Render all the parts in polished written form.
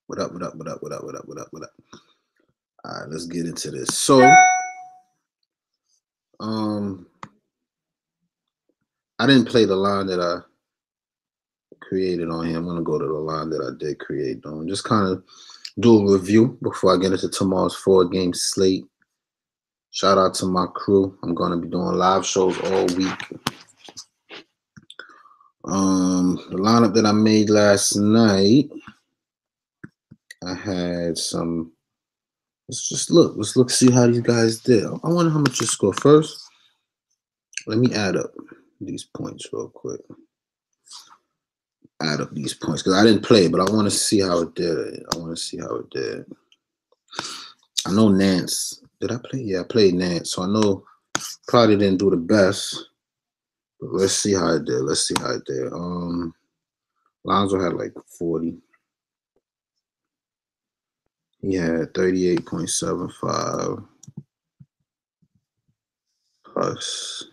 What up? All right, let's get into this. So, I didn't play the line that I created on here. I'm gonna go to the line that I did create on. Just kind of do a review before I get into tomorrow's 4-game slate. Shout out to my crew. I'm gonna be doing live shows all week. The lineup that I made last night, I had some. Let's look, see how these guys did. I wonder how much you score first. Let me add up these points real quick. Add up these points because I didn't play, but I want to see how it did. I know Nance. Did I play? Yeah, I played Nance, so I know probably didn't do the best. But let's see how it did. Lonzo had like 40. He had 38.75 plus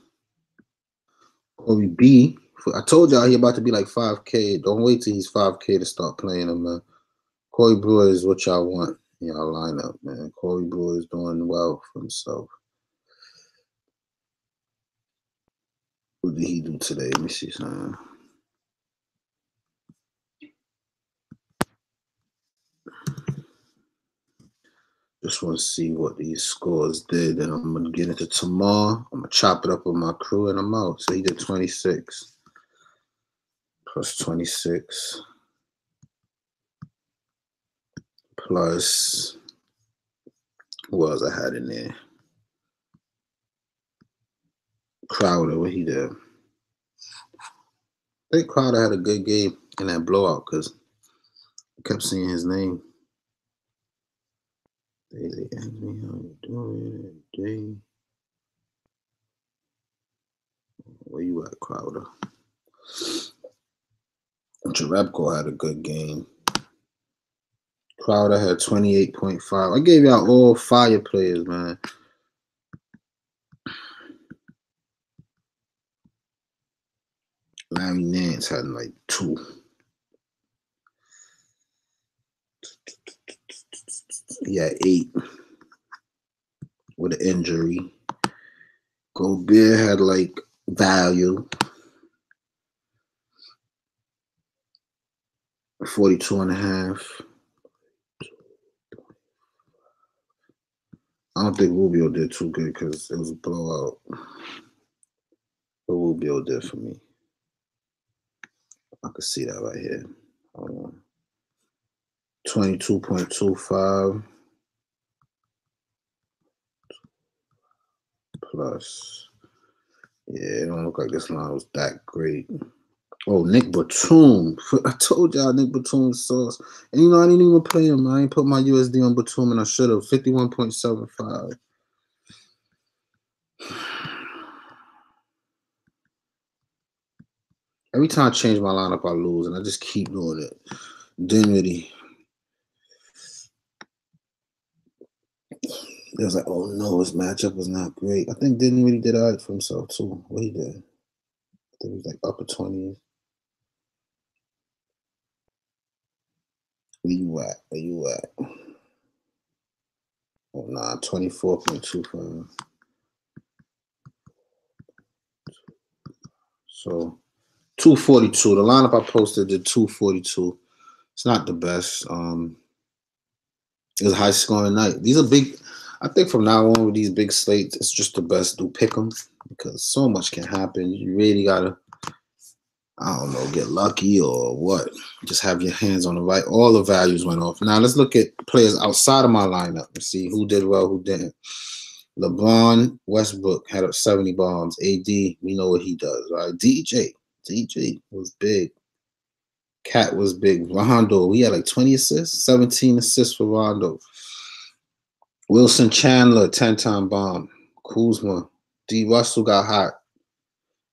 Corey B. I told y'all he about to be like 5K. Don't wait till he's 5K to start playing him, man. Corey Brewer is what y'all want in y'all lineup, man. Corey Brewer is doing well for himself. What did he do today? Let me see something. Just want to see what these scores did, and I'm going to get into tomorrow. I'm going to chop it up with my crew, and I'm out. So he did 26 plus 26 plus who else I had in there? Crowder, what he did. I think Crowder had a good game in that blowout because I kept seeing his name. Daily asked me how you doing today. Where you at, Crowder? Jerebko had a good game. Crowder had 28.5. I gave y'all all fire players, man. Larry Nance had like 2. He had 8 with an injury. Gobert had like value. 42.5. I don't think Rubio did too good because it was a blowout. But Rubio did for me. I can see that right here. 22.25 plus. Yeah, it don't look like this line was that great. Oh, Nick Batum. I told y'all Nick Batum's sauce. And you know, I didn't even play him. I ain't put my USD on Batum, and I should have. 51.75. Every time I change my lineup, I lose, and I just keep doing it. Dinwiddie. It was like, oh no, his matchup was not great. I think Dinwiddie did all right for himself too. What he did? I think he was like upper 20s. Where you at? Oh nah, 24.25. So 242. The lineup I posted did 242. It's not the best. It was a high scoring night. These are big. I think from now on with these big slates, it's just the best to pick them because so much can happen. You really gotta, I don't know, get lucky or what. Just have your hands on the right. All the values went off. Now let's look at players outside of my lineup and see who did well, who didn't. LeBron Westbrook had up 70 bombs. AD, we know what he does, right? DJ was big. Cat was big. Rondo, he had like 20 assists, 17 assists for Rondo. Wilson Chandler, 10-time bomb. Kuzma. D. Russell got hot.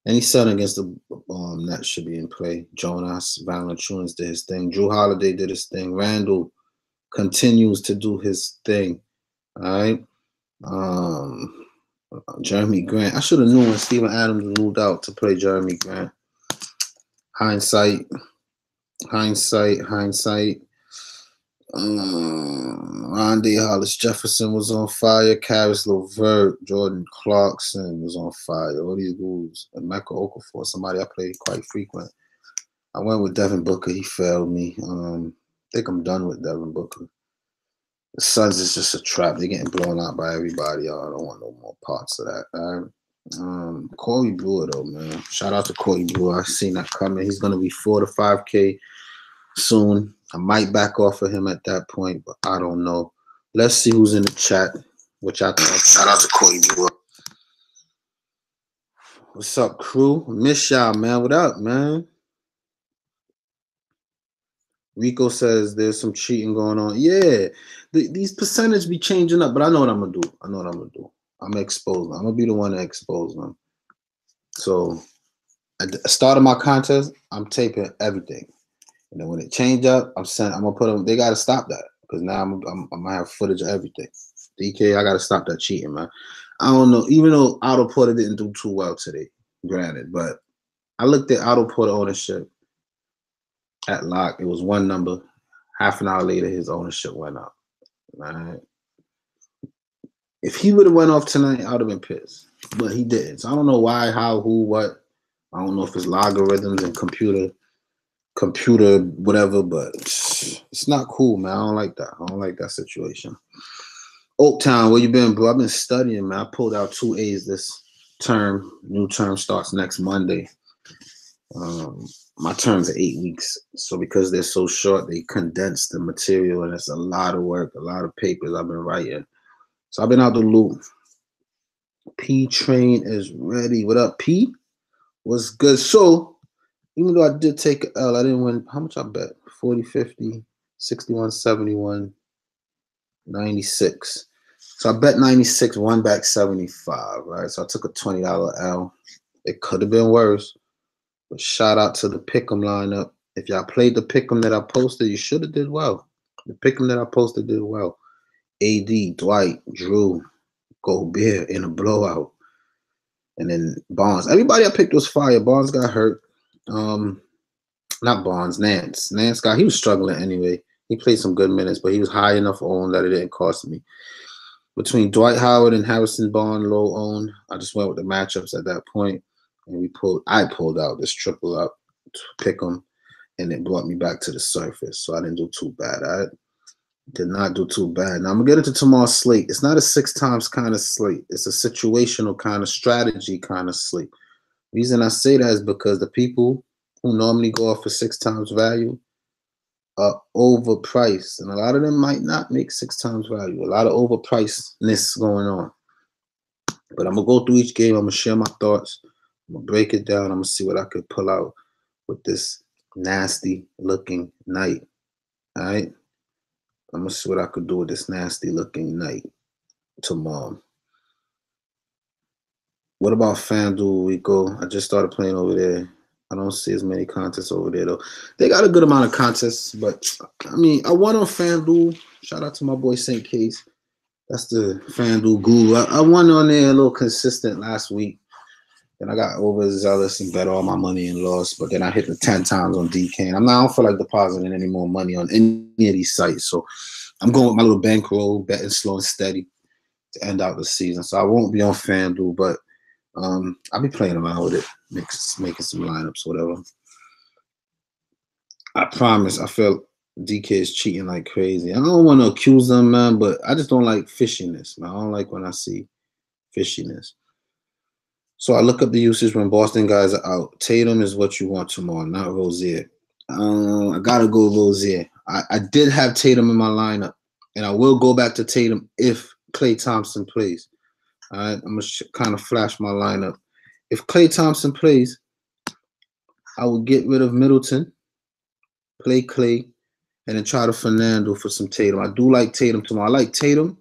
Any son against the Nets should be in play. Jonas Valanciunas did his thing. Drew Holiday did his thing. Randall continues to do his thing. All right. Jeremy Grant. I should have known when Steven Adams moved out to play Jeremy Grant. Hindsight. Rondé Hollis Jefferson was on fire. Karis LeVert, Jordan Clarkson was on fire. All these dudes. And Michael Okafor, somebody I played quite frequent. I went with Devin Booker. He failed me. I think I'm done with Devin Booker. The Suns is just a trap. They're getting blown out by everybody. I don't want no more parts of that. All right. Corey Brewer, though, man. Shout out to Corey Brewer. I seen that coming. He's going to be 4 to 5K soon. I might back off of him at that point, but I don't know. Let's see who's in the chat. Which I thought. Shout out to Corey Brewer. What's up, crew? Miss y'all, man. What up, man? Rico says there's some cheating going on. Yeah, these percentages be changing up, but I know what I'm gonna do. I'm gonna expose them. I'm gonna be the one to expose them. So at the start of my contest, I'm taping everything, and then when it change up, I'm gonna put them. They gotta stop that because now I'm gonna have footage of everything. DK, I gotta stop that cheating, man. I don't know. Even though Otto Porter didn't do too well today, granted, but I looked at Otto Porter ownership at lock. It was one number. Half an hour later, his ownership went up. Right? If he would have went off tonight, I would have been pissed. But he didn't. So I don't know why, how, who, what. I don't know if it's logarithms and computer whatever, but it's not cool, man. I don't like that. I don't like that situation. Oaktown, where you been, bro? I've been studying, man. I pulled out 2 A's this term. New term starts next Monday. My terms are 8 weeks. So because they're so short, they condense the material, and it's a lot of work, a lot of papers I've been writing. So I've been out the loop. P Train is ready. What up, P? What's good? So, even though I did take an L, I didn't win. How much I bet? 40, 50, 61, 71, 96. So I bet 96, won back 75, right? So I took a $20 L. It could have been worse. But shout out to the Pick'em lineup. If y'all played the Pick'em that I posted, you should have did well. The Pick'em that I posted did well. AD, Dwight, Drew, Gobert in a blowout. And then Barnes. Everybody I picked was fire. Barnes got hurt. Not Barnes, Nance. He was struggling anyway. He played some good minutes, but he was high enough owned that it didn't cost me. Between Dwight Howard and Harrison Barnes, low owned, I just went with the matchups at that point. And I pulled out this triple up to pick them, and it brought me back to the surface. So I didn't do too bad. I did not do too bad. Now I'm gonna get into tomorrow's slate. It's not a 6 times kind of slate. It's a situational kind of strategy kind of slate. Reason I say that is because the people who normally go off for 6 times value are overpriced, and a lot of them might not make 6 times value. A lot of overpricedness going on. But I'm gonna go through each game. I'm gonna share my thoughts. I'm gonna break it down. I'm gonna see what I could pull out with this nasty looking night. All right. I'm gonna see what I could do with this nasty looking night tomorrow. What about FanDuel, Rico? I just started playing over there. I don't see as many contests over there though. They got a good amount of contests, but I mean, I won on FanDuel. Shout out to my boy St. Case. That's the FanDuel guru. I won on there a little consistent last week. Then I got overzealous and bet all my money and lost. But then I hit the 10 times on DK. And I don't feel like depositing any more money on any of these sites. So I'm going with my little bankroll, betting slow and steady to end out the season. So I won't be on FanDuel, but I'll be playing around with it, making some lineups, whatever. I promise. I feel DK is cheating like crazy. I don't want to accuse them, man, but I just don't like fishiness, man. I don't like when I see fishiness. So I look up the usage when Boston guys are out. Tatum is what you want tomorrow, not Rozier. I gotta go Rozier. I did have Tatum in my lineup, and I will go back to Tatum if Klay Thompson plays. All right, I'm gonna kind of flash my lineup. If Klay Thompson plays, I will get rid of Middleton, play Klay, and then try to Fernando for some Tatum. I do like Tatum tomorrow. I like Tatum.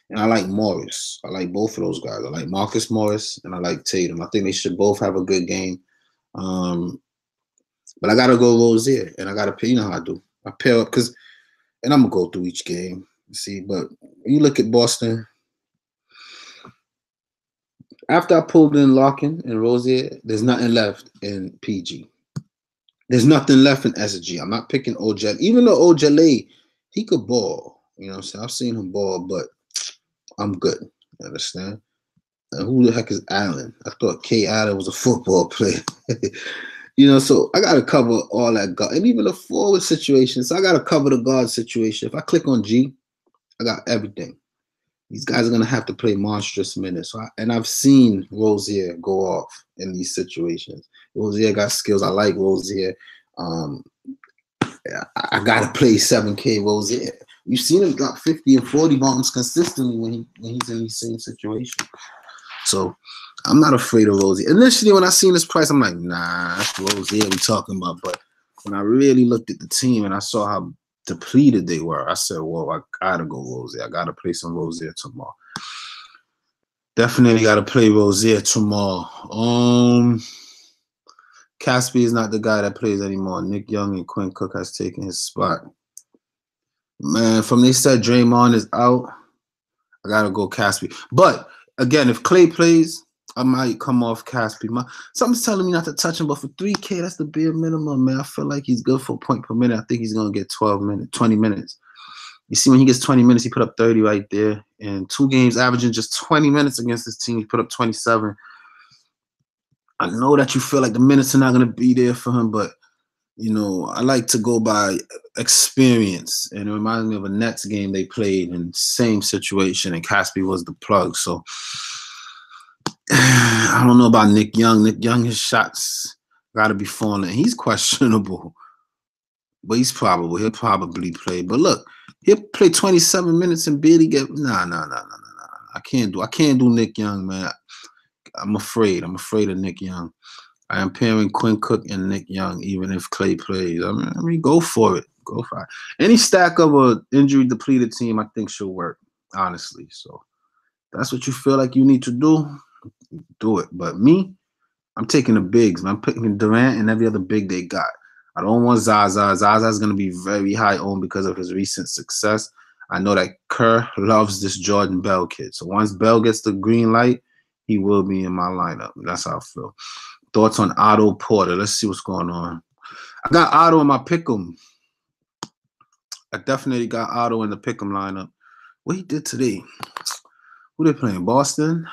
And I like Morris. I like both of those guys. I like Marcus Morris and I like Tatum. I think they should both have a good game. But I got to go Rozier. And I got to pay. You know how I do. I pair up because, and I'm going to go through each game. See, but when you look at Boston, after I pulled in Larkin and Rozier, there's nothing left in PG. There's nothing left in SG. I'm not picking Ojale. Even though Ojale he could ball. You know what I'm saying? I've seen him ball, but I'm good. You understand? And who the heck is Allen? I thought K. Allen was a football player. You know, so I got to cover all that guard. And even the forward situation. So I got to cover the guard situation. If I click on G, I got everything. These guys are going to have to play monstrous minutes. So and I've seen Rozier go off in these situations. Rozier got skills. I like Rozier. I got to play 7K Rozier. You've seen him drop 50 and 40 bombs consistently when he's in these same situations. So I'm not afraid of Rozier. Initially, when I seen this price, I'm like, nah, that's Rozier we talking about. But when I really looked at the team and I saw how depleted they were, I said, well, I gotta go Rozier. I gotta play some Rozier tomorrow. Definitely gotta play Rozier tomorrow. Caspi is not the guy that plays anymore. Nick Young and Quinn Cook has taken his spot. Man, from they said Draymond is out, I gotta go Caspi. But again, if Clay plays, I might come off Caspi. Something's telling me not to touch him, but for 3K, that's the bare minimum, man. I feel like he's good for a point per minute. I think he's gonna get 20 minutes. You see, when he gets 20 minutes, he put up 30 right there. In 2 games, averaging just 20 minutes against this team, he put up 27. I know that you feel like the minutes are not gonna be there for him, but you know, I like to go by experience. And it reminds me of a Nets game they played in the same situation, and Caspi was the plug. So I don't know about Nick Young. Nick Young, his shots got to be falling. He's questionable, but he'll probably play. But look, he'll play 27 minutes and barely get nah. I can't do Nick Young, man. I'm afraid of Nick Young. I am pairing Quinn Cook and Nick Young, even if Clay plays. I mean, go for it. Go for it. Any stack of a injury depleted team, I think should work, honestly. So that's what you feel like you need to do it. But me, I'm taking the bigs. I'm picking Durant and every other big they got. I don't want Zaza. Zaza's going to be very high owned because of his recent success. I know that Kerr loves this Jordan Bell kid. So once Bell gets the green light, he will be in my lineup. That's how I feel. Thoughts on Otto Porter? Let's see what's going on. I got Otto in my pick'em. I definitely got Otto in the pick'em lineup. What he did today? Who they playing? Boston?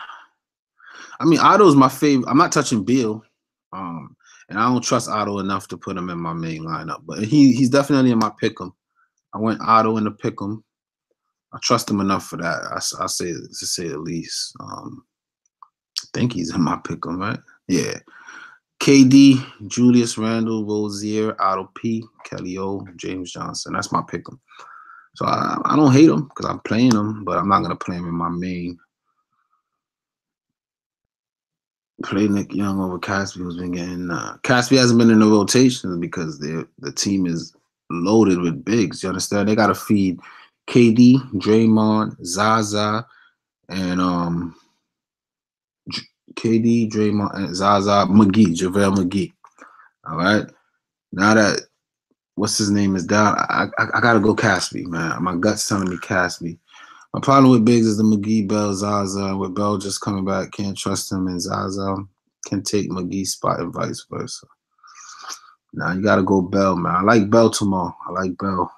I mean, Otto's my favorite. I'm not touching Beal. And I don't trust Otto enough to put him in my main lineup. But he's definitely in my pick'em. I went Otto in the pick'em. I trust him enough for that. I say to say the least. I think he's in my pick'em, right? Yeah. KD, Julius Randle, Rozier, Otto P, Kelly O, James Johnson. That's my pick'em. So I don't hate him because I'm playing him, but I'm not gonna play him in my main. Play Nick Young over Caspi, who's been getting. Caspi hasn't been in the rotation because the team is loaded with bigs. You understand? They gotta feed KD, Draymond, Zaza, and KD, Draymond, and Zaza, JaVale McGee. All right. Now that what's his name is down, I gotta go Caspi, man. My gut's telling me Caspi. My problem with bigs is the McGee, Bell, Zaza. With Bell just coming back, can't trust him, and Zaza can take McGee's spot and vice versa. Now you gotta go Bell, man. I like Bell tomorrow. I like Bell.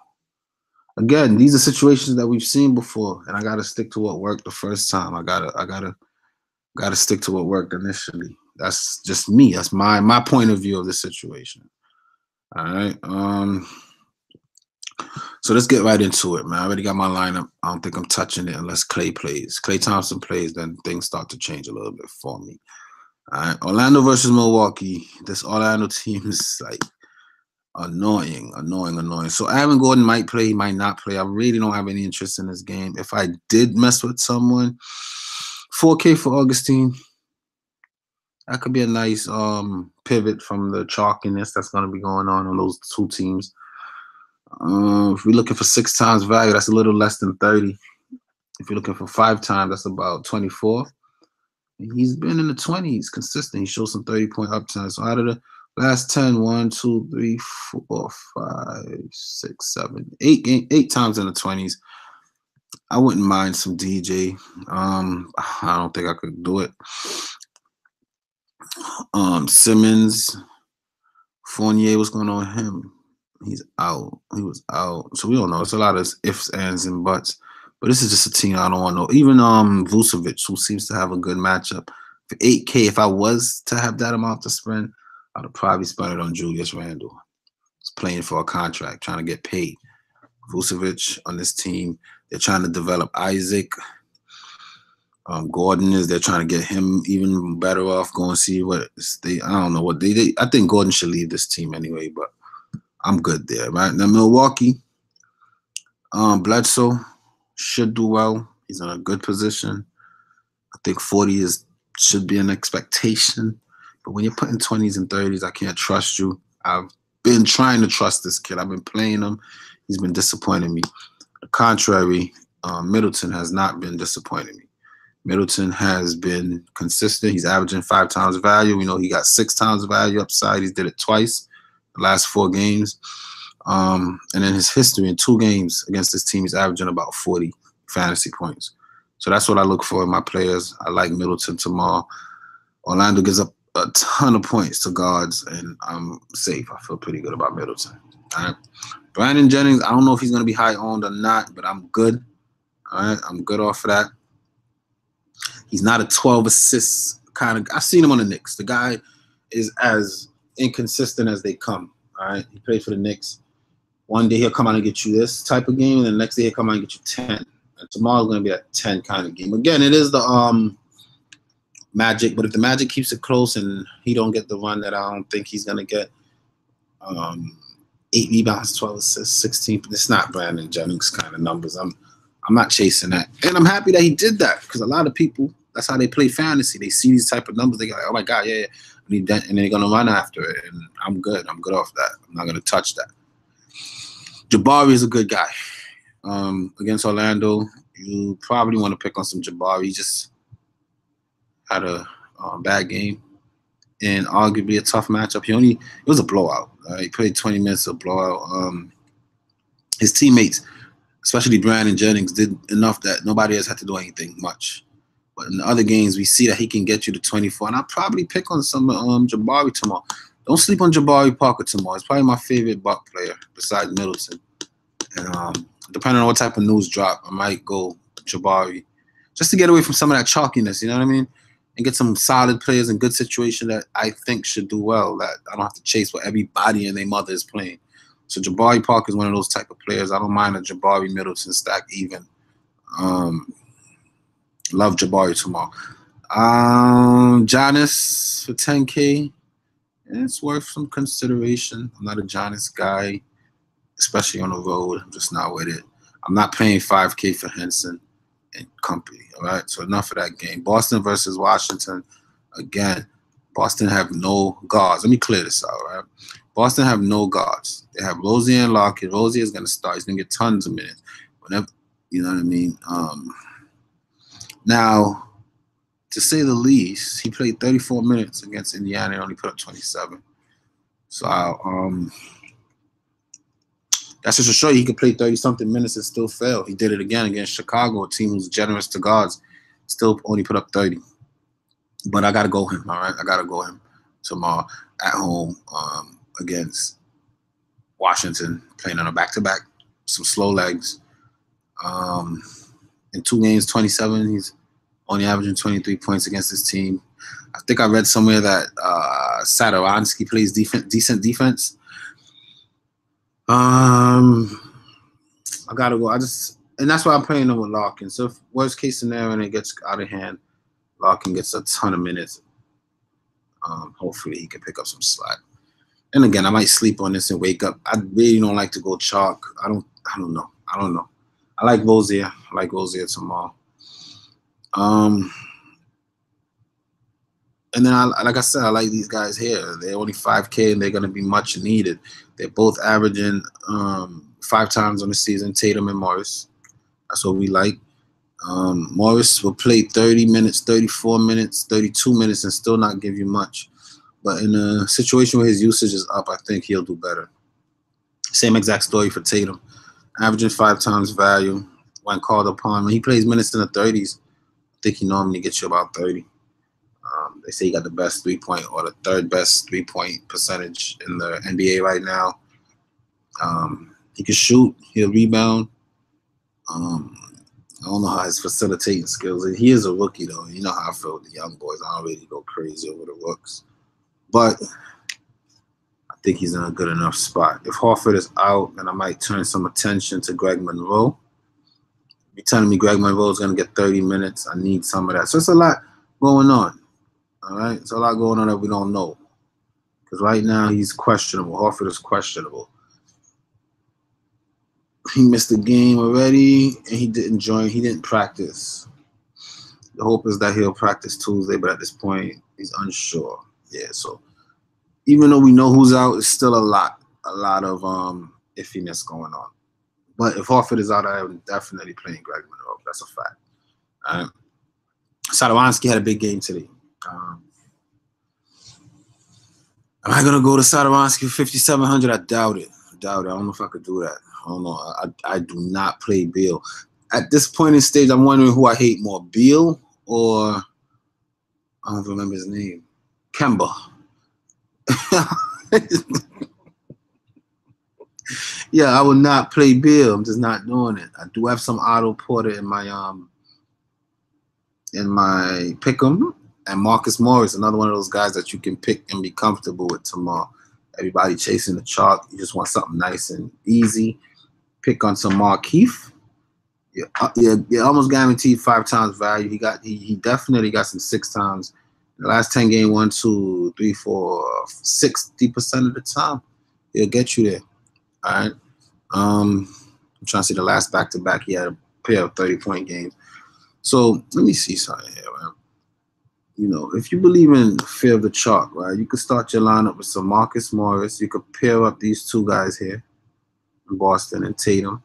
Again, these are situations that we've seen before, and I gotta stick to what worked the first time. I gotta stick to what worked initially. That's just me. That's my point of view of the situation. All right. So let's get right into it, man. I already got my lineup. I don't think I'm touching it unless Clay plays. Klay Thompson plays, then things start to change a little bit for me. All right. Orlando versus Milwaukee. This Orlando team is like annoying. So Aaron Gordon might play, he might not play. I really don't have any interest in this game. If I did mess with someone, 4K for Augustine. That could be a nice pivot from the chalkiness that's going to be going on those two teams. If we're looking for 6 times value, that's a little less than 30. If you're looking for 5 times, that's about 24. And he's been in the 20s consistent. He shows some 30-point uptime. So out of the last 10, 1, 2, 3, 4, 5, 6, 7, 8 times in the 20s. I wouldn't mind some DJ. I don't think I could do it. Simmons, Fournier, what's going on with him? He's out. He was out. So we don't know. It's a lot of ifs, ands, and buts. But this is just a team I don't want to know. Even Vucevic, who seems to have a good matchup. For 8K, if I was to have that amount to spend, I'd have probably spent it on Julius Randle. He's playing for a contract, trying to get paid. Vucevic on this team. They're trying to develop Isaac. Gordon they're trying to get him even better off. Go and see what I don't know what they I think Gordon should leave this team anyway, but I'm good there, right? Now Milwaukee, Bledsoe should do well. He's in a good position. I think 40 should be an expectation. But when you're putting 20s and 30s, I can't trust you. I've been trying to trust this kid. I've been playing him. He's been disappointing me. The contrary, Middleton has not been disappointing me. Middleton has been consistent. He's averaging 5 times value. We know he got 6 times value upside. He's did it twice the last 4 games. And in his history, in 2 games against this team, he's averaging about 40 fantasy points. So that's what I look for in my players. I like Middleton tomorrow. Orlando gives up a ton of points to guards, and I'm safe. I feel pretty good about Middleton. All right. Brandon Jennings, I don't know if he's going to be high owned or not, but I'm good. All right. I'm good off of that. He's not a 12 assists kind of. I've seen him on the Knicks. The guy is as inconsistent as they come. All right. He played for the Knicks. One day he'll come out and get you this type of game, and the next day he'll come out and get you 10. And tomorrow's going to be a 10 kind of game. Again, it is the Magic, but if the Magic keeps it close and he don't get the run that I don't think he's going to get, 8 rebounds, 12 assists, 16. It's not Brandon Jennings kind of numbers. I'm not chasing that. And I'm happy that he did that because a lot of people, that's how they play fantasy. They see these type of numbers. They go, like, oh, my God, yeah. And they're going to run after it. And I'm good. I'm good off that. I'm not going to touch that. Jabari is a good guy. Against Orlando, you probably want to pick on some Jabari. He just had a bad game and arguably a tough matchup. It was a blowout. He played 20 minutes of blowout. His teammates, especially Brandon Jennings, did enough that nobody else had to do anything much. But in the other games, we see that he can get you to 24. And I'll probably pick on some Jabari tomorrow. Don't sleep on Jabari Parker tomorrow. It's probably my favorite Buck player besides Middleton. And depending on what type of news drop, I might go Jabari just to get away from some of that chalkiness, you know what I mean? And get some solid players in good situation that I think should do well, that I don't have to chase what everybody and their mother is playing. So Jabari Parker is one of those type of players. I don't mind a Jabari Middleton stack even. Love Jabari tomorrow. Giannis for 10K. It's worth some consideration. I'm not a Giannis guy, especially on the road. I'm just not with it. I'm not paying 5K for Henson and company. All right, so enough of that game. Boston versus Washington. Again, Boston have no guards. Let me clear this out, right? Boston have no guards. They have Rozier and Lockett. Rozier is going to start. He's going to get tons of minutes. Whenever, you know what I mean? Now, to say the least, he played 34 minutes against Indiana and only put up 27. So, that's just to show you he could play 30-something minutes and still fail. He did it again against Chicago, a team who's generous to guards. Still only put up 30. But I got to go him, all right? I got to go him tomorrow at home against Washington, playing on a back-to-back, some slow legs. In 2 games, 27. He's only averaging 23 points against his team. I think I read somewhere that Satoransky plays decent defense. I gotta go. And that's why I'm playing him with Larkin. So if worst case scenario and it gets out of hand, Larkin gets a ton of minutes. Hopefully he can pick up some slack. And again, I might sleep on this and wake up. I really don't like to go chalk. I don't know. I like Rozier. I like Rozier tomorrow. And then, like I said, I like these guys here. They're only 5K, and they're going to be much needed. They're both averaging 5 times on the season, Tatum and Morris. That's what we like. Morris will play 30 minutes, 34 minutes, 32 minutes, and still not give you much. But in a situation where his usage is up, I think he'll do better. Same exact story for Tatum. Averaging 5 times value when called upon. When he plays minutes in the 30s, I think he normally gets you about 30. They say he got the best 3-point or the 3rd best 3-point percentage in the NBA right now. He can shoot. He'll rebound. I don't know how his facilitating skills. He is a rookie though. You know how I feel with the young boys. I don't really go crazy over the rooks, but I think he's in a good enough spot. If Horford is out, then I might turn some attention to Greg Monroe. You're telling me Greg Monroe is going to get 30 minutes. I need some of that. So it's a lot going on. All right, it's a lot going on that we don't know. Because right now he's questionable. Horford is questionable. He missed the game already, and he didn't join. He didn't practice. The hope is that he'll practice Tuesday, but at this point, he's unsure. Yeah, so even though we know who's out, it's still a lot of iffiness going on. But if Horford is out, I am definitely playing Greg Monroe. That's a fact. Satoransky had a big game today. Am I going to go to Satoransky for 5,700? I doubt it. I don't know if I could do that. I don't know. I do not play Beal. At this point in stage, I'm wondering who I hate more, Beal or I don't remember his name, Kemba. Yeah, I will not play Beal. I'm just not doing it. I do have some Otto Porter in my pick'em, and Marcus Morris, another one of those guys that you can pick and be comfortable with tomorrow. Everybody chasing the chalk. You just want something nice and easy. Pick on some Markeith. You're almost guaranteed 5 times value. He definitely got some 6 times. The last 10 game, 1, 2, 3, 4, 60% of the time, he'll get you there. All right. I'm trying to see the last back-to-back. He had a pair of 30-point games. So let me see something here, man. You know, if you believe in fear of the chalk, right, you could start your lineup with some Marcus Morris. You could pair up these 2 guys here in Boston and Tatum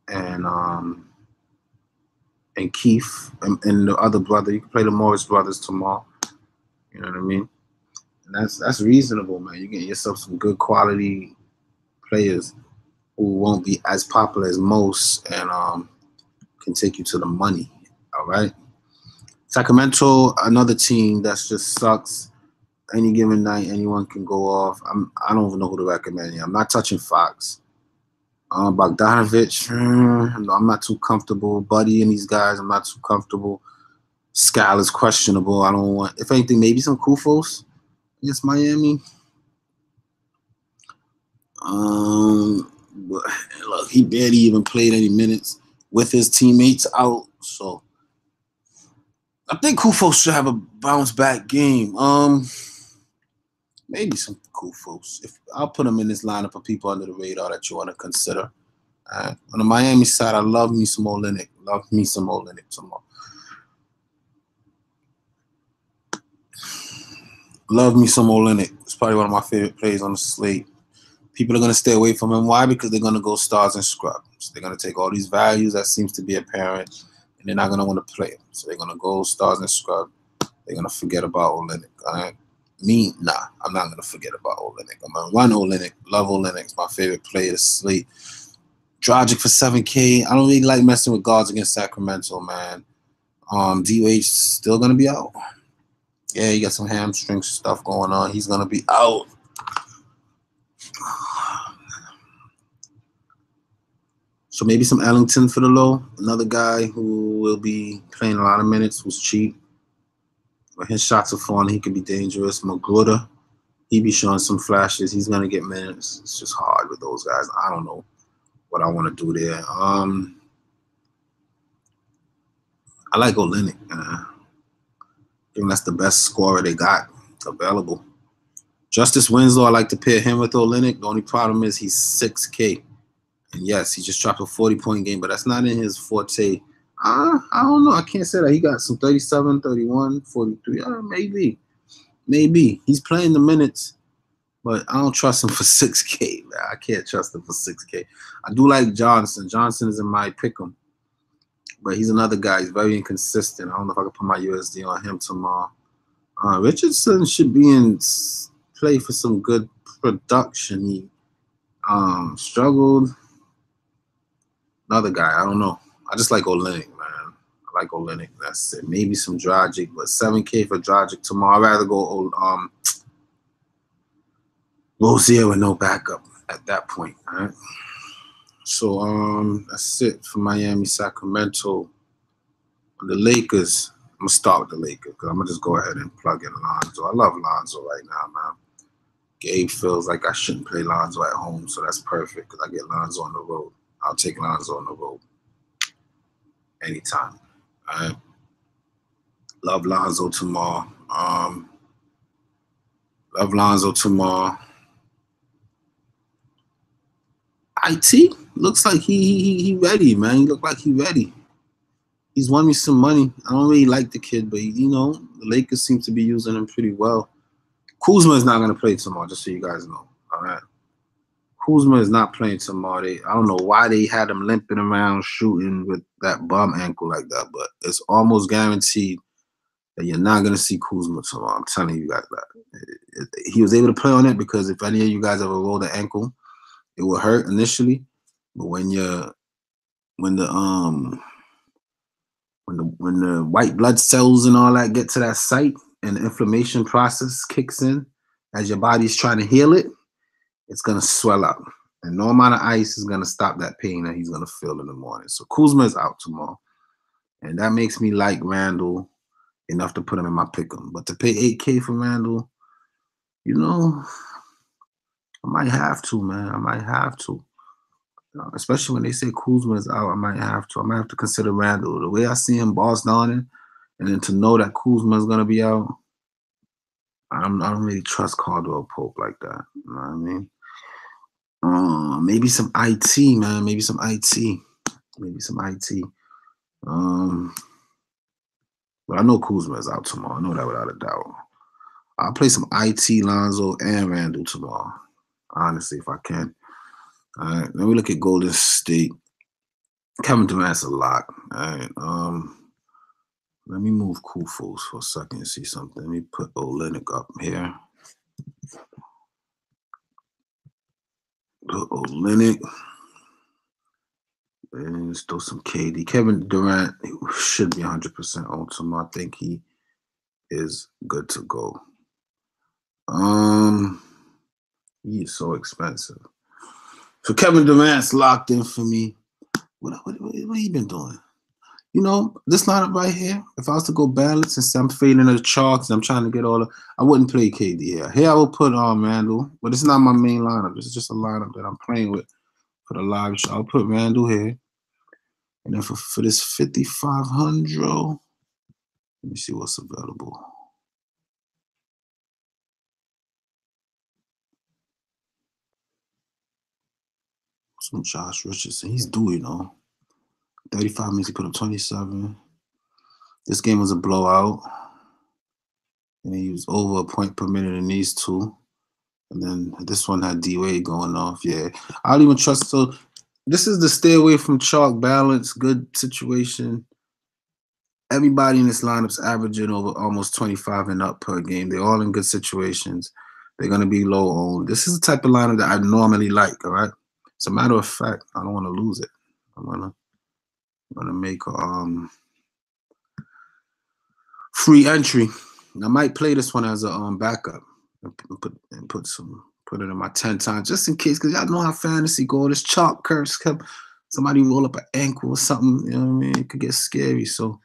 and Keith and the other brother. You can play the Morris brothers tomorrow. You know what I mean? And that's reasonable, man. You get yourself some good quality players who won't be as popular as most and can take you to the money. All right. Sacramento, another team that just sucks. Any given night, anyone can go off. I don't even know who to recommend here. I'm not touching Fox. Bogdanovich, I'm not too comfortable. Buddy and these guys, I'm not too comfortable. Skal is questionable. I don't want, if anything, maybe some Kufos against Miami. But look, he barely even played any minutes with his teammates out. So I think Kufos should have a bounce back game. Maybe some Kufos. I'll put him in this lineup for people under the radar that you want to consider. On the Miami side, I love me some Olynyk. Tomorrow. Love me some Olynyk. It's probably one of my favorite plays on the slate. People are going to stay away from him. Why? Because they're going to go stars and scrub. So they're going to take all these values that seems to be apparent, and they're not going to want to play him. So they're going to go stars and scrub. They're going to forget about Olynyk. All right? Me, nah. I'm not going to forget about Olynyk. I'm going to run Olynyk. Love Olynyk. It's my favorite player to slate. Dragic for 7K. I don't really like messing with guards against Sacramento, man. DH still going to be out. Yeah, you got some hamstring stuff going on. He's going to be out. So maybe some Ellington for the low. Another guy who will be playing a lot of minutes, who's cheap. When his shots are falling, he could be dangerous. Magruder, he be showing some flashes. He's going to get minutes. It's just hard with those guys. I don't know what I want to do there. I like Olynyk. I think that's the best scorer they got available. Justice Winslow, I like to pair him with Olynyk. The only problem is he's 6K. And yes, he just dropped a 40-point game, but that's not in his forte. I don't know. I can't say that. He got some 37, 31, 43. Maybe. He's playing the minutes, but I don't trust him for 6K, man. I can't trust him for 6K. I do like Johnson. Johnson is in my pick'em, but he's another guy. He's very inconsistent. I don't know if I can put my USD on him tomorrow. Richardson should be in play for some good production. He struggled. Another guy, I don't know. I just like Olynyk, man. I like Olynyk. That's it. Maybe some Dragic, but 7K for Dragic tomorrow. I'd rather go Rozier with no backup at that point. All right. So that's it for Miami, Sacramento. The Lakers. I'm gonna start with the Lakers because I'm gonna just go ahead and plug in Lonzo. I love Lonzo right now, man. Gabe feels like I shouldn't play Lonzo at home, so that's perfect because I get Lonzo on the road. I'll take Lonzo on the road anytime. All right. Love Lonzo tomorrow. Love Lonzo tomorrow. IT looks like he ready, man. He look like he ready. He's won me some money. I don't really like the kid, but the Lakers seem to be using him pretty well. Kuzma is not gonna play tomorrow, just so you guys know. All right. Kuzma is not playing tomorrow. I don't know why they had him limping around shooting with that bum ankle like that, but it's almost guaranteed that you're not gonna see Kuzma tomorrow. I'm telling you guys that. He was able to play on it because if any of you guys ever rolled an ankle, it will hurt initially, but when the white blood cells and all that get to that site and the inflammation process kicks in as your body's trying to heal it, it's gonna swell up. And no amount of ice is gonna stop that pain that he's gonna feel in the morning. So Kuzma is out tomorrow. And that makes me like Randall enough to put him in my pick'em. But to pay 8K for Randall, I might have to, man. I might have to. Especially when they say Kuzma is out, I might have to. I might have to consider Randall. The way I see him boss down it, and then to know that Kuzma is gonna be out, I don't really trust Caldwell Pope like that. You know what I mean? Maybe some IT, man. Maybe some IT. Maybe some IT. But I know Kuzma is out tomorrow. I know that without a doubt. I'll play some IT, Lonzo, and Randall tomorrow. Honestly, if I can. All right. Let me look at Golden State. Kevin Durant's a lot. All right. Let me move Kufos for a second and see something. Let me put Olynyk up here. Put Olynyk. And let's throw some KD. Kevin Durant should be 100% on tomorrow. I think he is good to go. He is so expensive. So Kevin Durant's locked in for me. What have you been doing? This lineup right here, if I was to go balance and say I'm fading the chalks and I'm trying to get I wouldn't play KD here. Here I will put on Randall, but it's not my main lineup. This is just a lineup that I'm playing with for the live show. I'll put Randall here. And then for this 5,500, let me see what's available. Some Josh Richardson. He's due, 35 minutes, he put up 27. This game was a blowout. And he was over a point per minute in these two. And then this one had D-Wade going off. Yeah. I don't even trust. So this is the stay away from chalk balance, good situation. Everybody in this lineup's averaging over almost 25 and up per game. They're all in good situations. They're going to be low owned. This is the type of lineup that I normally like, all right? As a matter of fact, I don't want to lose it. I'm gonna make a free entry. I might play this one as a backup and put it in my 10 times just in case, because y'all know how fantasy go. This chalk curse kept somebody roll up an ankle or something. You know what I mean? It could get scary. So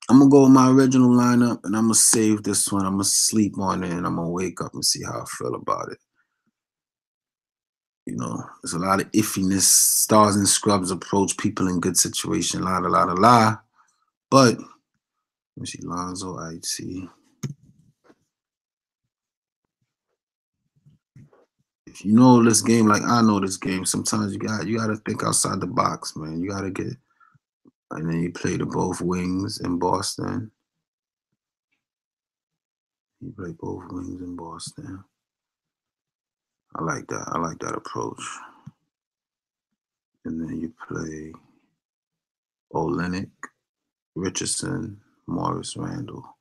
I'm gonna go with my original lineup and I'm gonna save this one. I'm gonna sleep on it and I'm gonna wake up and see how I feel about it. There's a lot of iffiness. Stars and scrubs approach people in good situation. La. But let me see, Lonzo, IT. If you know this game like I know this game, sometimes you gotta think outside the box, man. You gotta get, and then you play the both wings in Boston. You play both wings in Boston. I like that. I like that approach. And then you play Olynyk, Richardson, Morris, Randall.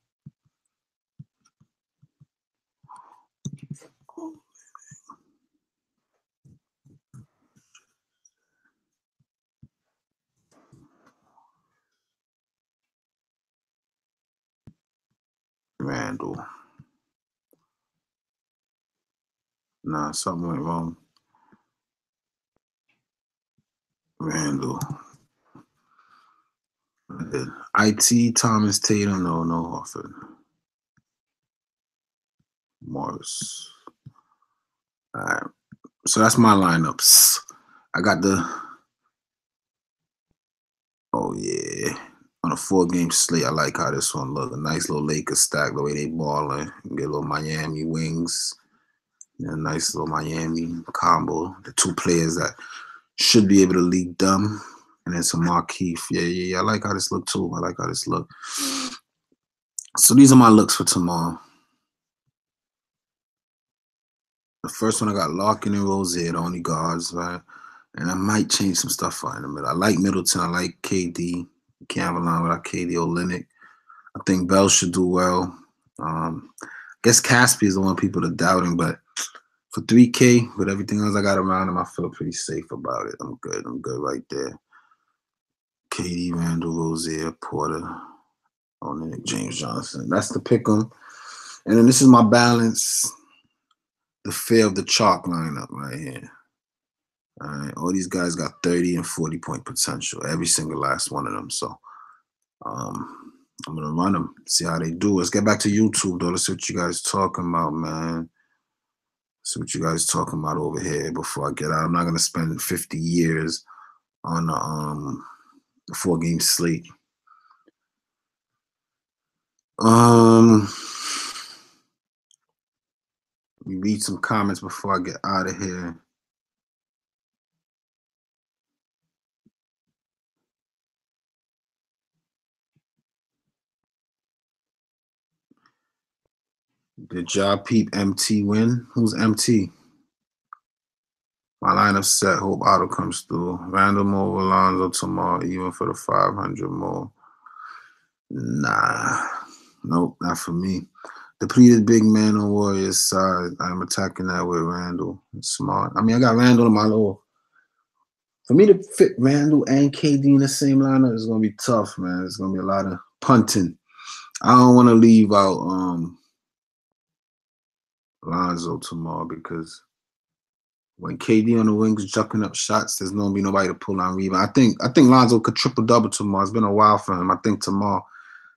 Randall. Nah, something went wrong. Randall. IT, Thomas, Tatum, no offer. Morris. All right. So that's my lineups. I got oh yeah. On a 4-game slate, I like how this one look. A nice little Lakers stack, the way they balling. Get a little Miami wings. A nice little Miami combo. The two players that should be able to lead them. And then some Markeith. Yeah. I like how this look too. I like how this look. So these are my looks for tomorrow. The first one I got Larkin and Rozier, the only guards, right? And I might change some stuff out in the middle. I like Middleton. I like KD. Can't have a line without KD or Olynyk. I think Bell should do well. I guess Caspi is the one people are doubting, but for 3K, with everything else I got around him, I feel pretty safe about it. I'm good right there. KD, Randall, Rozier, Porter, Olynyk, James Johnson. That's the pick 'em. And then this is my balance. The fear of the chalk lineup right here. All right, all these guys got 30 and 40 point potential, every single last one of them. So I'm gonna run them, see how they do. Let's get back to YouTube though. Let's see what you guys talking about, man. See what you guys talking about over here before I get out. I'm not gonna spend 50 years on a 4-game slate. We read some comments before I get out of here. Did y'all peep MT win? Who's MT? My lineup set. Hope Otto comes through. Randall Moore, Alonzo tomorrow, even for the 500 more. Nah. Nope, not for me. Depleted big man on Warriors side. I'm attacking that with Randall. It's smart. I mean, I got Randall in my little. For me to fit Randall and KD in the same lineup is gonna be tough, man. It's gonna be a lot of punting. I don't want to leave out Lonzo tomorrow because when KD on the wings jucking up shots, there's gonna be nobody to pull on rebound. I think Lonzo could triple double tomorrow. It's been a while for him. I think tomorrow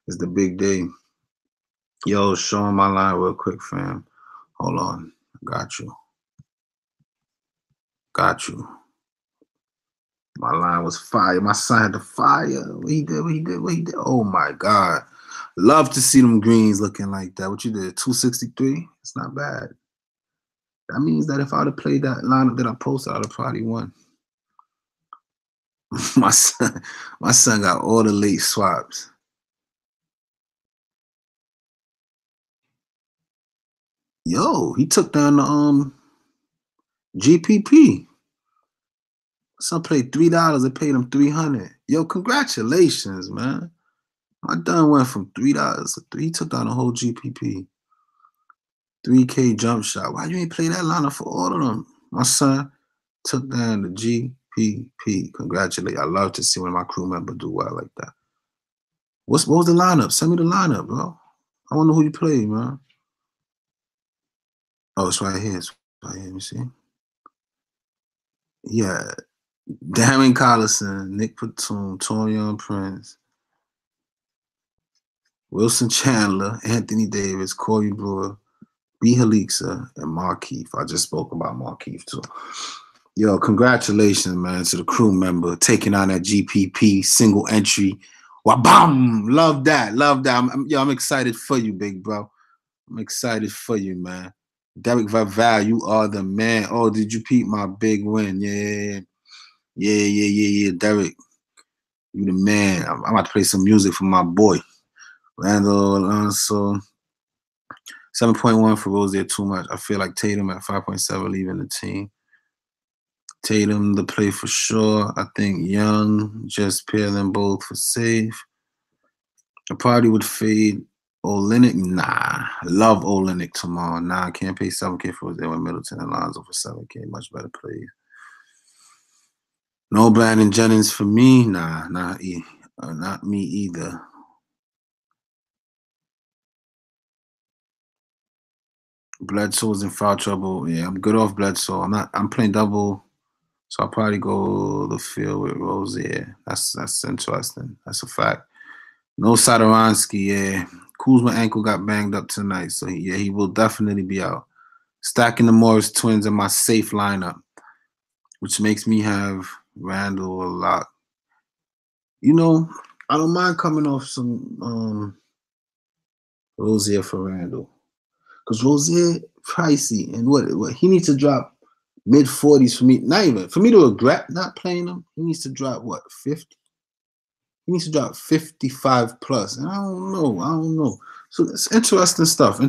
is the big day. Yo, showing my line real quick, fam. Hold on. Got you. My line was fire. My son had the fire. What he did. Oh my God. Love to see them greens looking like that. What you did? 263? It's not bad. That means that if I would have played that lineup that I posted, I would have probably won. my son got all the late swaps. Yo, he took down the GPP. Son played $3. They paid him $300. Yo, congratulations, man. My done went from $3 to $3. He took down the whole GPP. 3K jump shot. Why you ain't play that lineup for all of them? My son took down the GPP. Congratulations. I love to see when my crew member do well like that. What was the lineup? Send me the lineup, bro. I want to know who you played, man. Oh, it's right here. Let me see. Yeah. Darren Collison, Nick Batum, Torian Prince, Wilson Chandler, Anthony Davis, Corey Brewer, B. Halixa, and Markeith. I just spoke about Markeith too. Yo, congratulations, man, to the crew member taking on that GPP single entry. Wabam! Love that. I'm excited for you, big bro. I'm excited for you, man. Derek Vaval, you are the man. Oh, did you peep my big win? Yeah. Derek, you the man. I'm about to play some music for my boy. Randall Alonso. 7.1 for Rozier, too much. I feel like Tatum at 5.7 leaving the team. Tatum, the play for sure. I think Young, just pair them both for safe. I probably would fade Olynyk. Nah. Love Olynyk tomorrow. Nah, I can't pay 7K for Rozier with Middleton and Alonzo for 7K. Much better plays. No Brandon Jennings for me. Nah, not me either. Bledsoe's in foul trouble. Yeah, I'm good off Bledsoe. I'm playing double, so I'll probably go the field with Rozier. That's interesting. That's a fact. No Sadaransky, yeah. Kuzma ankle got banged up tonight, so he will definitely be out. Stacking the Morris twins in my safe lineup, which makes me have Randall a lot. You know, I don't mind coming off some Rozier for Randall. Because Rozier pricey, and what he needs to drop mid-40s for me. Not even for me to regret not playing him. He needs to drop what 50. He needs to drop 55 plus. And I don't know. So it's interesting stuff.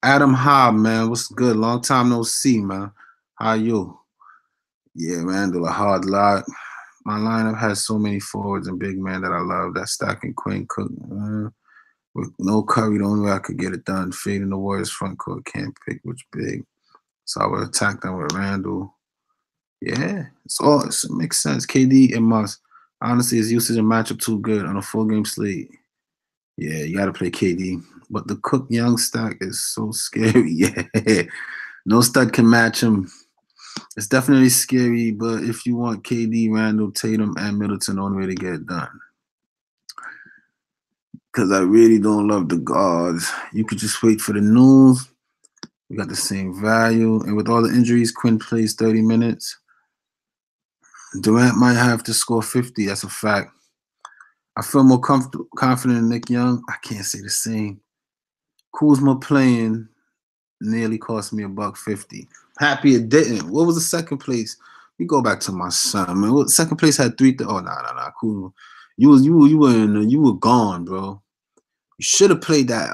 Adam Hobb, man, what's good? Long time no see, man. How you? Yeah, Randall, a hard lot. My lineup has so many forwards and big men that I love. That stacking Quinn Cook. With no Curry, the only way I could get it done, fading the Warriors front court, can't pick which big. So I would attack them with Randall. Yeah, it makes sense. KD and Must. Honestly, his usage and matchup too good on a full game slate. Yeah, you got to play KD. But the Cook Young stack is so scary. Yeah, no stud can match him. It's definitely scary, but if you want KD, Randall, Tatum, and Middleton, the only way to get it done. Because I really don't love the guards. You could just wait for the news. We got the same value. And with all the injuries, Quinn plays 30 minutes. Durant might have to score 50. That's a fact. I feel more confident in Nick Young. I can't say the same. Kuzma playing nearly cost me $1.50. Happy it didn't. What was the second place? We go back to my son, man. What second place had 3? Oh, nah. Kuzma. You were gone, bro. You should have played that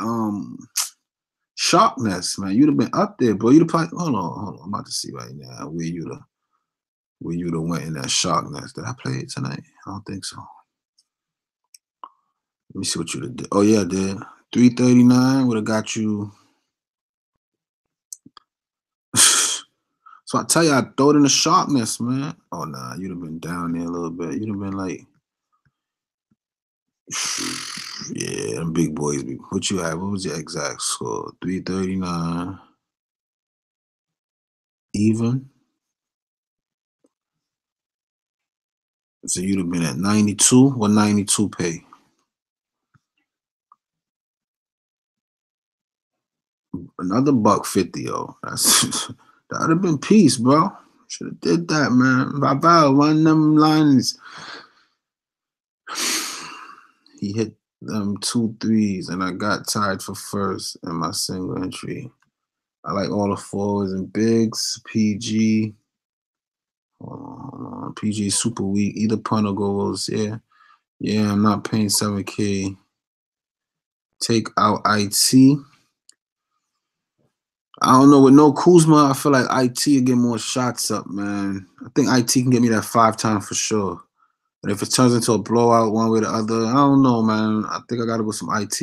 Sharkness, man. You'd have been up there, bro. You'd have probably hold on. I'm about to see right now where you'd have went in that Sharkness. Did I play it tonight? I don't think so. Let me see what you'd have did. Oh yeah, I did. 339 would have got you. So I tell you, I throw it in the Sharkness, man. Oh nah, you'd have been down there a little bit. You'd have been like, yeah, them big boys. What you had? What was your exact score? 339. Even. So you'd have been at 92. What 92 pay? Another $1.50, yo. That would have been peace, bro. Should have did that, man. Bye-bye. One of them lines. He hit them 2 threes, and I got tied for first in my single entry. I like all the forwards and bigs. PG. Hold on. PG is super weak. Either punter goes, yeah. Yeah, I'm not paying 7K. Take out IT. I don't know. With no Kuzma, I feel like IT will get more shots up, man. I think IT can get me that 5 times for sure. But if it turns into a blowout one way or the other, I don't know, man. I think I got to go some IT.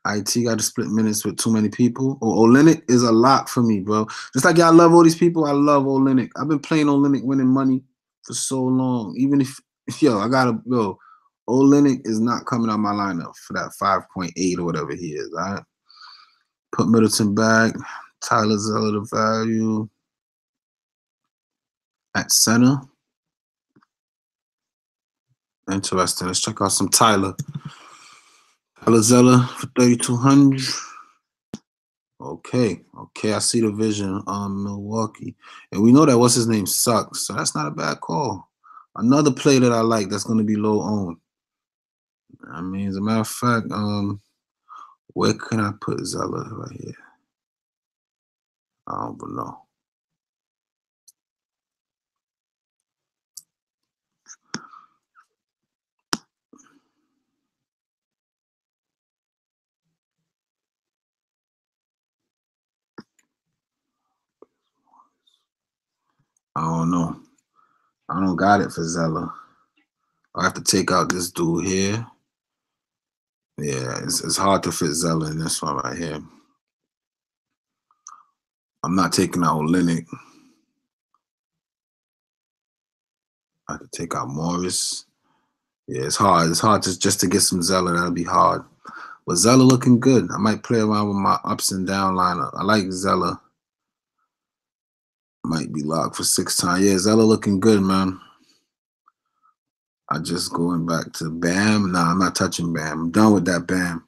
IT got to split minutes with too many people. Olynyk is a lot for me, bro. Just like y'all love all these people, I love Olynyk. I've been playing Olynyk winning money for so long. Even if I got to go. Olynyk is not coming out my lineup for that 5.8 or whatever he is, all right? Put Middleton back. Tyler Zeller the value at center. Interesting. Let's check out some Tyler. Tyler Zeller for 3,200. Okay. I see the vision on Milwaukee. And we know that what's his name sucks. So that's not a bad call. Another play that I like that's going to be low owned. I mean, as a matter of fact, where can I put Zeller right here? I don't know. I don't know. I don't got it for Zeller. I have to take out this dude here. Yeah, it's hard to fit Zeller in this one right here. I'm not taking out Olynyk. I could take out Morris. Yeah, it's hard. It's hard just to get some Zeller. That'll be hard. But Zeller looking good. I might play around with my ups and down lineup. I like Zeller. Might be locked for 6 times. Yeah, Zeller looking good, man. I just going back to Bam. Nah, I'm not touching Bam. I'm done with that Bam.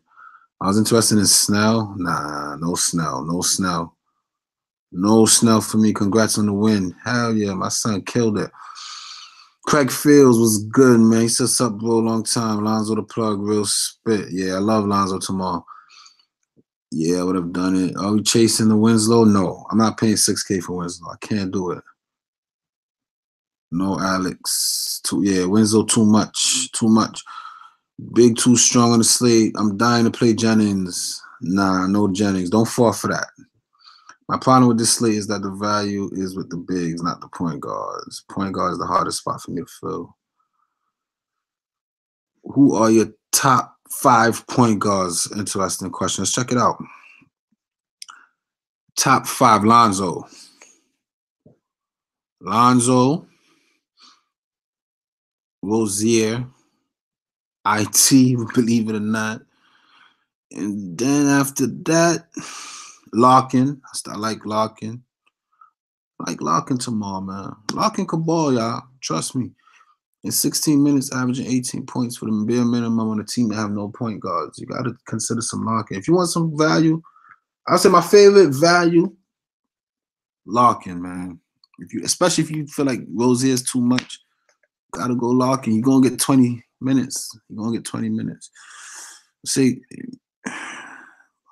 I was interested in Snell. Nah, no Snell. No Snell. No Snell for me. Congrats on the win. Hell yeah, my son killed it. Craig Fields was good, man. He said, sup, bro, long time. Lonzo the plug, real spit. Yeah, I love Lonzo tomorrow. Yeah, I would have done it. Are we chasing the Winslow? No, I'm not paying $6K for Winslow. I can't do it. No Alex. Winslow too much. Too much. Big too strong on the slate. I'm dying to play Jennings. Nah, no Jennings. Don't fall for that. My problem with this slate is that the value is with the bigs, not the point guards. Point guard is the hardest spot for me to fill. Who are your top 5 point guards? Interesting question. Let's check it out. Top 5, Lonzo. Rozier, IT, believe it or not. And then after that, Larkin. I like Larkin. I like Larkin tomorrow, man. Larkin can ball, y'all. Trust me. In 16 minutes, averaging 18 points for the bare minimum on a team that have no point guards. You got to consider some Larkin. If you want some value, I'll say my favorite value, Larkin, man. Especially if you feel like Rozier is too much, gotta go Larkin. You're gonna get 20 minutes.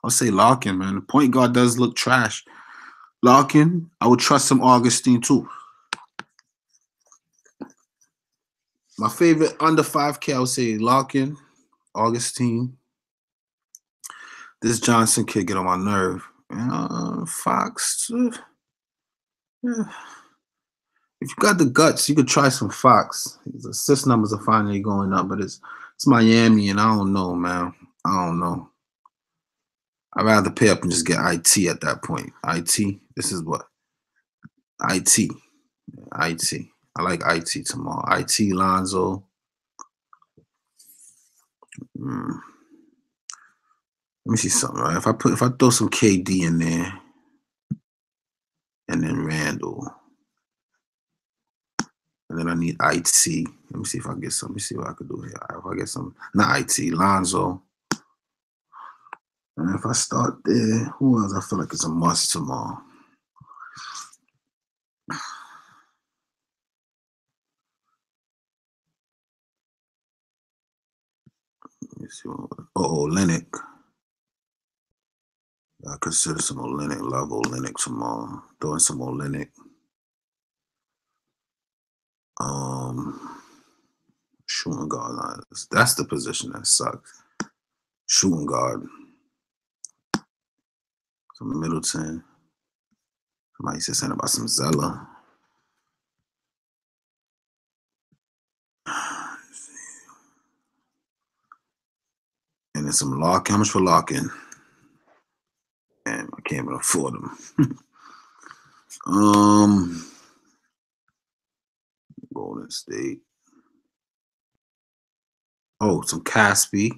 I'll say Larkin, man. The point guard does look trash. Larkin, I would trust some Augustine too. My favorite under 5K, I would say Larkin, Augustine. This Johnson kid get on my nerve. Fox. Yeah. If you got the guts, you could try some Fox. His assist numbers are finally going up, but it's Miami, and I don't know, man. I don't know. I'd rather pay up and just get IT at that point. IT. This is what? IT. I like IT tomorrow. IT, Lonzo. Let me see something, right? If I throw some KD in there, and then Randall, and then I need IT. Let me see if I get some. Let me see what I could do here. If I get some, not IT, Lonzo. And if I start there, who else I feel like it's a must tomorrow? Let me see. Olynyk. I consider some Olynyk. Love Olynyk tomorrow. Throwing some Olynyk. Shooting guard lines. That's the position that sucks. Shooting guard. Some Middleton. Somebody said something about some Zeller. And then some Larkin. How much for Larkin? Damn, I can't even afford them. Golden State. Oh, some Caspi.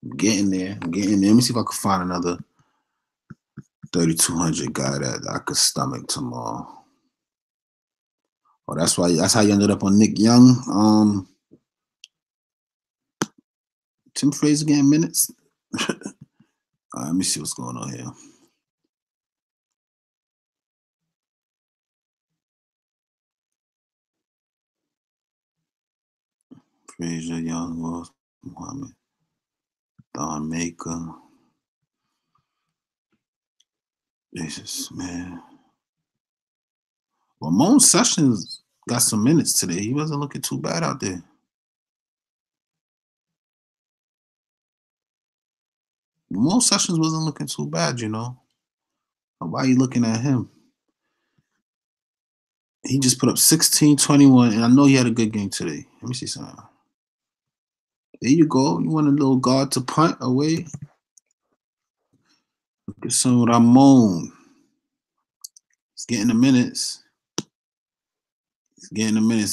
I'm getting there. Let me see if I can find another 3,200 guy that I could stomach tomorrow. Oh, that's how you ended up on Nick Young. Tim Frazier getting minutes. Let me see what's going on here. Frazier, Young, Ross, Muhammad, Don Maker. Jesus, man. Well, Ramon Sessions got some minutes today. He wasn't looking too bad out there. Ramon Sessions wasn't looking too bad, you know. Why are you looking at him? He just put up 16, 21, and I know he had a good game today. Let me see something. There you go. You want a little guard to punt away? Look at some Ramon. He's getting the minutes.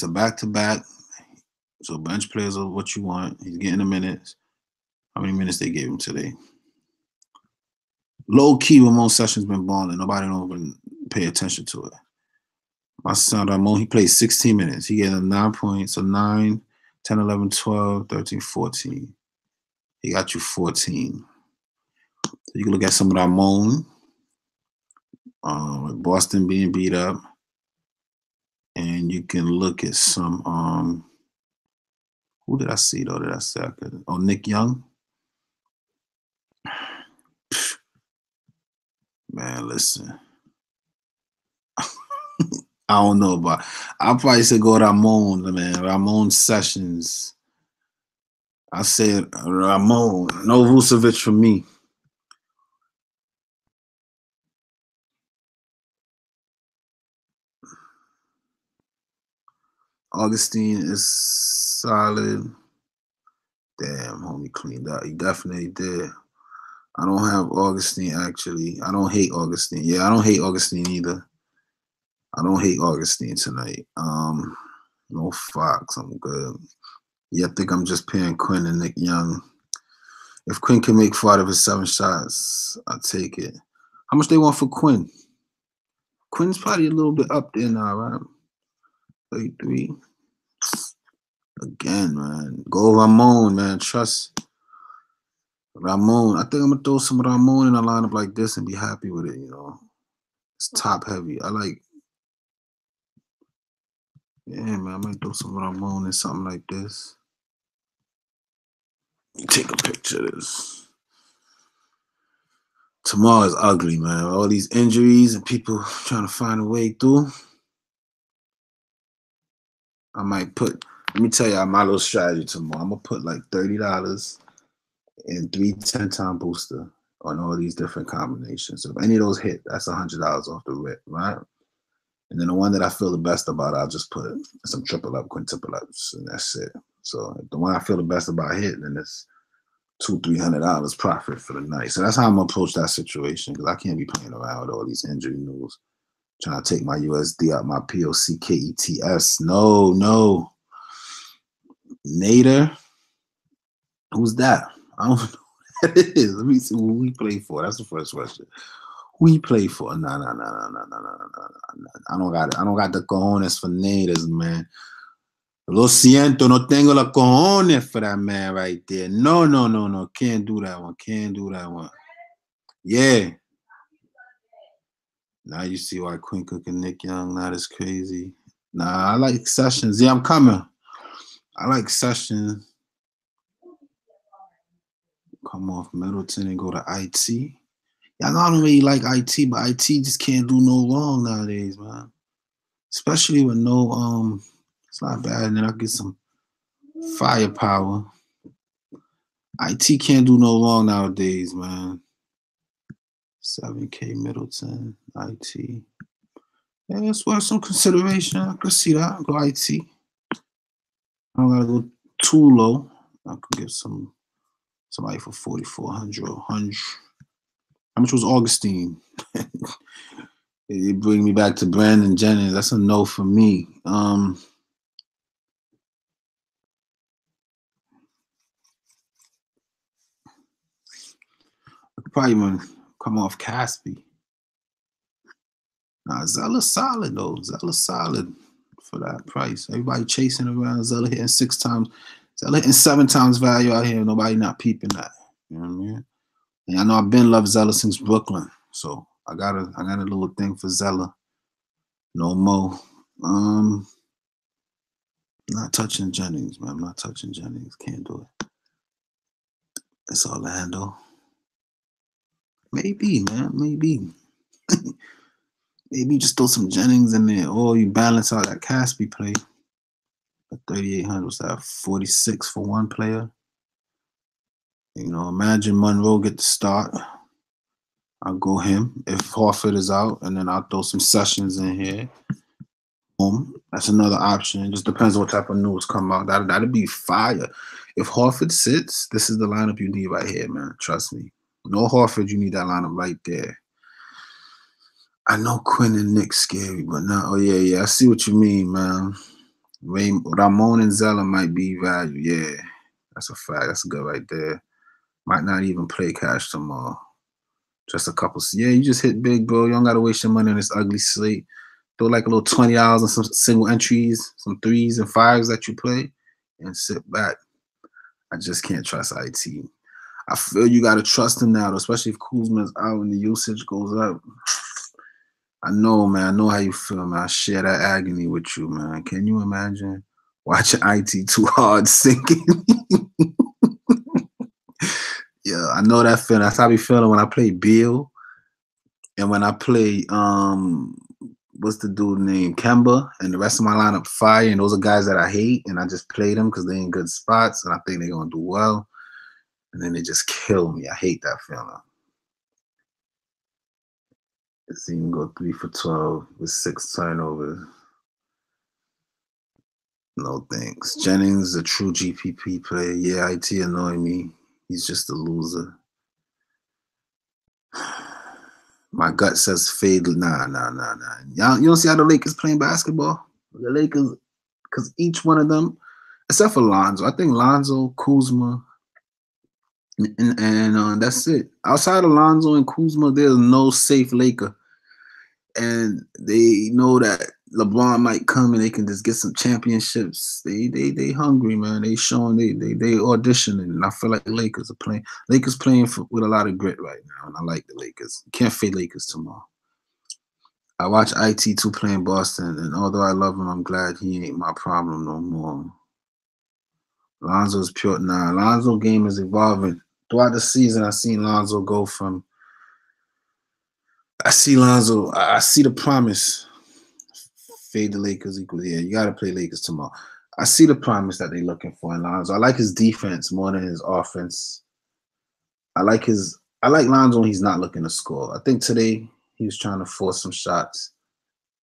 A back-to-back. So bench players are what you want. He's getting the minutes. How many minutes they gave him today? Low key, Ramon Sessions been balling. Nobody don't even pay attention to it. My son Ramon, he played 16 minutes. He gave them 9 points. So 9, 10, 11, 12, 13, 14. He got you 14. So you can look at some of Ramon. Boston being beat up. And you can look at some who did I see though? Did I say I could? Oh, Nick Young. Man, listen. I don't know, but I'll probably say go Ramon, man. Ramon Sessions. I said Ramon. No Vucevic for me. Augustine is solid. Damn, homie cleaned up. He definitely did. I don't have Augustine, actually. I don't hate Augustine. Yeah, I don't hate Augustine either. I don't hate Augustine tonight. No Fox. I'm good. Yeah, I think I'm just paying Quinn and Nick Young. If Quinn can make 4 out of his 7 shots, I'll take it. How much they want for Quinn? Quinn's probably a little bit up there now, right? 33. Again, man. Go Ramon, man. Trust Ramon. I think I'm going to throw some Ramon in a lineup like this and be happy with it, you know. It's top heavy. I like, yeah, man. I might throw some Ramon in something like this. Take a picture of this. Tomorrow is ugly, man. All these injuries and people trying to find a way through. I might put, let me tell you my little strategy tomorrow. I'm going to put like $30 in 3 10-time booster on all these different combinations. So if any of those hit, that's $100 off the rip, right? And then the one that I feel the best about, I'll just put some triple up, quintuple ups, and that's it. So if the one I feel the best about hit, then it's $200-300 profit for the night. So that's how I'm gonna approach that situation, because I can't be playing around with all these injury news, trying to take my USD out my POCKETS. No. Nader, who's that? I don't know who that is. Let me see who we play for. That's the first question. Who he play for? No. I don't got it. I don't got the cojones for Naders, man. Lo siento, no tengo la cojones for that man right there. No. Can't do that one. Yeah. Now you see why Quinn Cook and Nick Young not as crazy. Nah, I like Sessions. Yeah, I'm coming. I like Sessions. Come off Middleton and go to IT. Yeah, I know I don't really like IT, but IT just can't do no wrong nowadays, man. Especially with no, it's not bad. And then I get some firepower. IT can't do no wrong nowadays, man. 7K Middleton, IT. Yeah, that's worth some consideration. I could see that. Go IT. I don't gotta go too low. I could get somebody for 4,400 or 100. How much was Augustine? It bring me back to Brandon Jennings. That's a no for me. I could probably even come off Caspi. Nah, Zella's solid though. Zella's solid for that price. Everybody chasing around. Zella hitting 6 times. Zella hitting 7 times value out here. Nobody not peeping that. You know what I mean? And I know I've been loved Zella since Brooklyn, so I got a little thing for Zella. No more. Not touching Jennings, man. I'm not touching Jennings. Can't do it. It's Orlando. Maybe, man. Maybe. Maybe just throw some Jennings in there, or you balance out that Caspi play. At 3,800, was that 46 for one player? You know, imagine Monroe get the start. I'll go him. If Horford is out, and then I'll throw some Sessions in here. That's another option. It just depends what type of news come out. That'd be fire. If Horford sits, this is the lineup you need right here, man. Trust me. No Horford, you need that lineup right there. I know Quinn and Nick scary, but now, oh yeah, I see what you mean, man. Ramon and Zella might be value. Yeah, that's a fact. That's good right there. Might not even play cash tomorrow. Just a couple. Yeah, you just hit big, bro. You don't gotta waste your money on this ugly slate. Throw like a little $20 on some single entries, some 3s and 5s that you play, and sit back. I just can't trust IT. I feel you gotta trust him now, especially if Kuzma's out and the usage goes up. I know, man. I know how you feel, man. I share that agony with you, man. Can you imagine watching IT too hard sinking? Yeah, I know that feeling. That's how I be feeling when I play Bill and when I play what's the dude named Kemba, and the rest of my lineup fire, and those are guys that I hate, and I just play them because they're in good spots and I think they're gonna do well, and then they just kill me. I hate that feeling. Let's see him go 3 for 12 with 6 turnovers. No thanks. Jennings is a true GPP player. Yeah, IT annoy me. He's just a loser. My gut says fade. Nah. Y'all, you don't see how the Lakers playing basketball? The Lakers, because each one of them, except for Lonzo, I think Lonzo, Kuzma, and that's it. Outside of Lonzo and Kuzma, there's no safe Laker. And they know that LeBron might come and they can just get some championships. They hungry, man. They showing they auditioning, and I feel like the Lakers are playing. Lakers playing with a lot of grit right now, and I like the Lakers. Can't fade Lakers tomorrow. I watch IT2 playing Boston, and although I love him, I'm glad he ain't my problem no more. Lonzo's pure. Nah, Lonzo game is evolving. Throughout the season, I seen Lonzo go from. I see Lonzo. I see the promise. Fade the Lakers equally. Yeah, you got to play Lakers tomorrow. I see the promise that they're looking for in Lonzo. I like his defense more than his offense. I like Lonzo when he's not looking to score. I think today he was trying to force some shots,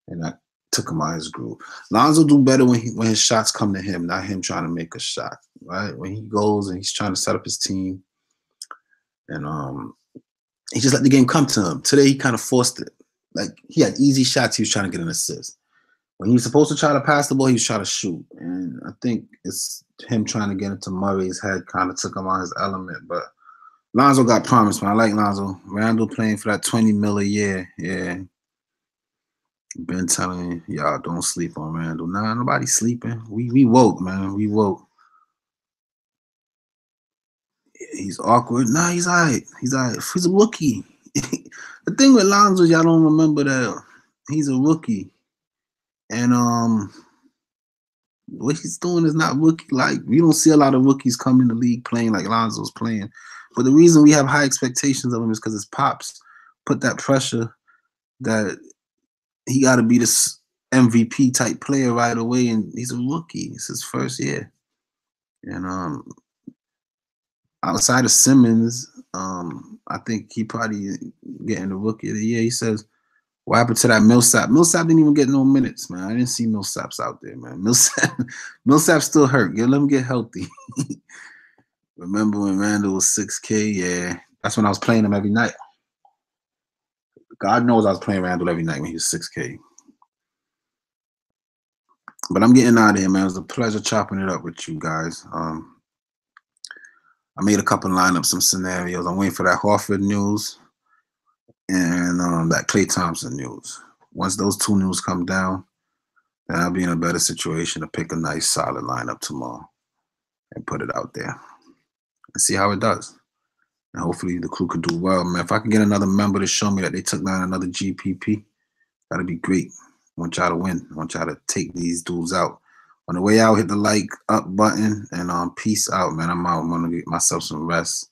and I took him out of his groove. Lonzo do better when his shots come to him, not him trying to make a shot. Right? When he goes and he's trying to set up his team, and he just let the game come to him. Today he kind of forced it. Like he had easy shots. He was trying to get an assist. When he was supposed to try to pass the ball, he was trying to shoot. And I think it's him trying to get into Murray's head kind of took him on his element. But Lonzo got promise, man. I like Lonzo. Randall playing for that $20 million a year. Yeah. Been telling y'all don't sleep on Randall. Nah, nobody's sleeping. We woke, man. We woke. He's awkward. Nah, he's all right. He's all right. He's a rookie. The thing with Lonzo is y'all don't remember that he's a rookie. And what he's doing is not rookie-like. We don't see a lot of rookies come in the league playing like Lonzo's playing. But the reason we have high expectations of him is because his pops put that pressure that he got to be this MVP type player right away, and he's a rookie. It's his first year. And outside of Simmons, I think he probably getting the rookie of the year. He says, what happened to that Millsap? Millsap didn't even get no minutes, man. I didn't see Millsaps out there, man. Millsap still hurt. Let him get healthy. Remember when Randall was 6K? Yeah. That's when I was playing him every night. God knows I was playing Randall every night when he was 6K. But I'm getting out of here, man. It was a pleasure chopping it up with you guys. I made a couple lineups, some scenarios. I'm waiting for that Horford news and that Klay Thompson news. Once those two news come down, then I'll be in a better situation to pick a nice solid lineup tomorrow and put it out there and see how it does. And hopefully the crew could do well, man. If I can get another member to show me that they took down another GPP, that'd be great. I want y'all to win. I want y'all to take these dudes out. On the way out, hit the like up button and peace out, man. I'm out. I'm gonna get myself some rest.